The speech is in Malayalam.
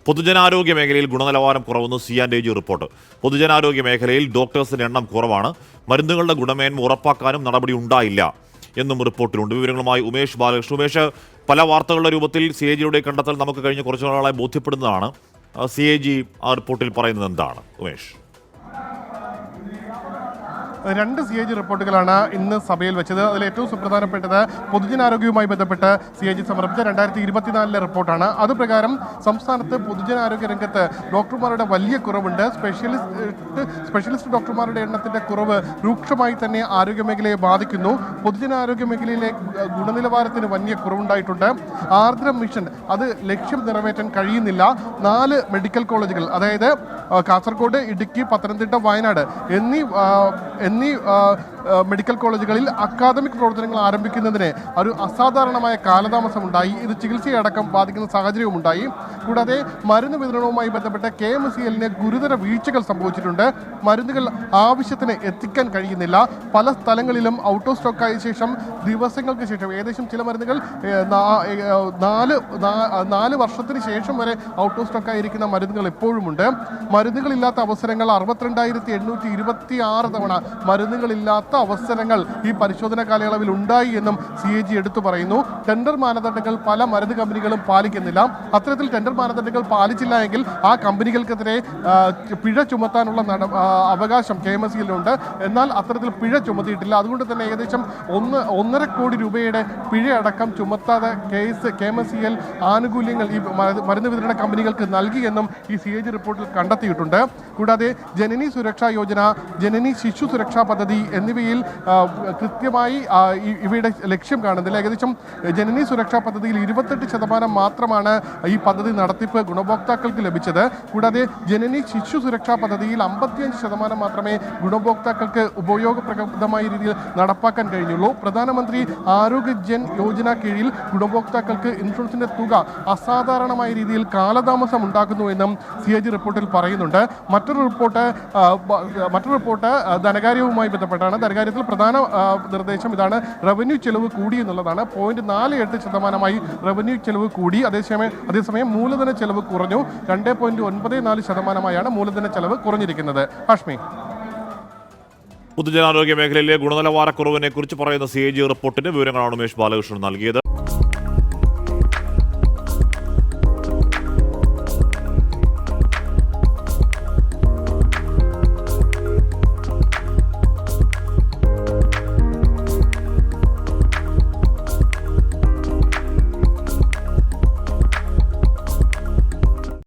പൊതുജനാരോഗ്യ മേഖലയിൽ ഗുണനിലവാരം കുറവെന്ന് C&AG റിപ്പോർട്ട്. പൊതുജനാരോഗ്യ മേഖലയിൽ ഡോക്ടേഴ്സിന്റെ എണ്ണം കുറവാണ്. മരുന്നുകളുടെ ഗുണമേന്മ ഉറപ്പാക്കാനും നടപടി ഉണ്ടായില്ല എന്നും റിപ്പോർട്ടിലുണ്ട്. വിവരങ്ങളുമായി ഉമേഷ് ബാലകൃഷ്ണൻ. ഉമേഷ്, പല വാർത്തകളുടെ രൂപത്തിൽ CAG കണ്ടെത്തൽ നമുക്ക് കഴിഞ്ഞ കുറച്ചു നാളായി ബോധ്യപ്പെടുന്നതാണ്. CAG ആ റിപ്പോർട്ടിൽ പറയുന്നത് എന്താണ് ഉമേഷ്? രണ്ട് CAG റിപ്പോർട്ടുകളാണ് ഇന്ന് സഭയിൽ വെച്ചത്. അതിൽ ഏറ്റവും സുപ്രധാനപ്പെട്ടത് പൊതുജനാരോഗ്യവുമായി ബന്ധപ്പെട്ട് CAG സമർപ്പിച്ച 2024 റിപ്പോർട്ടാണ്. അതുപ്രകാരം സംസ്ഥാനത്ത് പൊതുജനാരോഗ്യ രംഗത്ത് ഡോക്ടർമാരുടെ വലിയ കുറവുണ്ട്. സ്പെഷ്യലിസ്റ്റ് ഡോക്ടർമാരുടെ എണ്ണത്തിന്റെ കുറവ് രൂക്ഷമായി തന്നെ ആരോഗ്യമേഖലയെ ബാധിക്കുന്നു. പൊതുജനാരോഗ്യ മേഖലയിലെ ഗുണനിലവാരത്തിന് വലിയ കുറവുണ്ടായിട്ടുണ്ട്. ആർദ്രം മിഷൻ അത് ലക്ഷ്യം നിറവേറ്റാൻ കഴിയുന്നില്ല. 4 മെഡിക്കൽ കോളേജുകൾ, അതായത് കാസർഗോഡ്, ഇടുക്കി, പത്തനംതിട്ട, വയനാട് എന്നീ മെഡിക്കൽ കോളേജുകളിൽ അക്കാദമിക് പ്രവർത്തനങ്ങൾ ആരംഭിക്കുന്നതിന് ഒരു അസാധാരണമായ കാലതാമസമുണ്ടായി. ഇത് ചികിത്സയടക്കം ബാധിക്കുന്ന സാഹചര്യവുമുണ്ടായി. കൂടാതെ മരുന്ന് വിതരണവുമായി ബന്ധപ്പെട്ട് KMCL ഗുരുതര വീഴ്ചകൾ സംഭവിച്ചിട്ടുണ്ട്. മരുന്നുകൾ ആവശ്യത്തിന് എത്തിക്കാൻ കഴിയുന്നില്ല. പല സ്ഥലങ്ങളിലും ഔട്ട് ഓഫ് സ്റ്റോക്കായ ശേഷം ദിവസങ്ങൾക്ക് ശേഷം, ഏകദേശം ചില മരുന്നുകൾ 4 വർഷത്തിന് ശേഷം വരെ ഔട്ട് ഓഫ് സ്റ്റോക്കായിരിക്കുന്ന മരുന്നുകൾ ഇപ്പോഴുമുണ്ട്. മരുന്നുകളില്ലാത്ത അവസരങ്ങൾ 62,826 തവണ മരുന്നുകളില്ലാത്ത അവസരങ്ങൾ ഈ പരിശോധന കാലയളവിൽ ഉണ്ടായി എന്നും CAG എടുത്തു പറയുന്നു. ടെൻഡർ മാനദണ്ഡങ്ങൾ പല മരുന്ന് കമ്പനികളും പാലിക്കുന്നില്ല. അത്തരത്തിൽ ടെൻഡർ മാനദണ്ഡങ്ങൾ പാലിച്ചില്ല എങ്കിൽ ആ കമ്പനികൾക്കെതിരെ പിഴ ചുമത്താനുള്ള അവകാശം KMCL-നുണ്ട്. എന്നാൽ അത്തരത്തിൽ പിഴ ചുമത്തിയിട്ടില്ല. അതുകൊണ്ട് തന്നെ ഏകദേശം 1.5 കോടി രൂപയുടെ പിഴയടക്കം ചുമത്താതെ കേസ് KMCL ആനുകൂല്യങ്ങൾ ഈ മരുന്ന് വിതരണ കമ്പനികൾക്ക് നൽകിയെന്നും ഈ CAG റിപ്പോർട്ടിൽ കണ്ടെത്തിയിട്ടുണ്ട്. കൂടാതെ ജനനി സുരക്ഷാ യോജന, ജനനി ശിശു സുരക്ഷാ പദ്ധതി എന്നിവയിൽ കൃത്യമായി ഇവയുടെ ലക്ഷ്യം കാണുന്നില്ല. ഏകദേശം ജനനി സുരക്ഷാ പദ്ധതിയിൽ 28% മാത്രമാണ് ഈ പദ്ധതി നടത്തിപ്പ് ഗുണഭോക്താക്കൾക്ക് ലഭിച്ചത്. കൂടാതെ ജനനി ശിശു സുരക്ഷാ പദ്ധതിയിൽ 55% മാത്രമേ ഗുണഭോക്താക്കൾക്ക് ഉപയോഗപ്രദമായ രീതിയിൽ നടപ്പാക്കാൻ കഴിഞ്ഞുള്ളൂ. പ്രധാനമന്ത്രി ആരോഗ്യ ജൻ യോജന കീഴിൽ ഗുണഭോക്താക്കൾക്ക് ഇൻഷുറൻസിന്റെ തുക അസാധാരണമായ രീതിയിൽ കാലതാമസം ഉണ്ടാക്കുന്നുവെന്നും CAG റിപ്പോർട്ടിൽ പറയുന്നുണ്ട്. മറ്റൊരു റിപ്പോർട്ട് ധനകാര്യവുമായി ബന്ധപ്പെട്ടാണ്. ധനകാര്യത്തിൽ പ്രധാന നിർദ്ദേശം ഇതാണ്: റവന്യൂ ചെലവ് കൂടി എന്നുള്ളതാണ്. 0.48% റവന്യൂ ചെലവ് കൂടി. അതേസമയം മൂലധന ചെലവ് കുറഞ്ഞു. 2.94% മൂലധന ചെലവ് കുറഞ്ഞിരിക്കുന്നത്. ഹാഷ്മി, പൊതുജനാരോഗ്യ മേഖലയിലെ ഗുണനിലവാരക്കുറവിനെ കുറിച്ച് പറയുന്ന CAG റിപ്പോർട്ടിന്റെ വിവരങ്ങളാണ് ഉമേഷ് ബാലകൃഷ്ണൻ നൽകിയത്.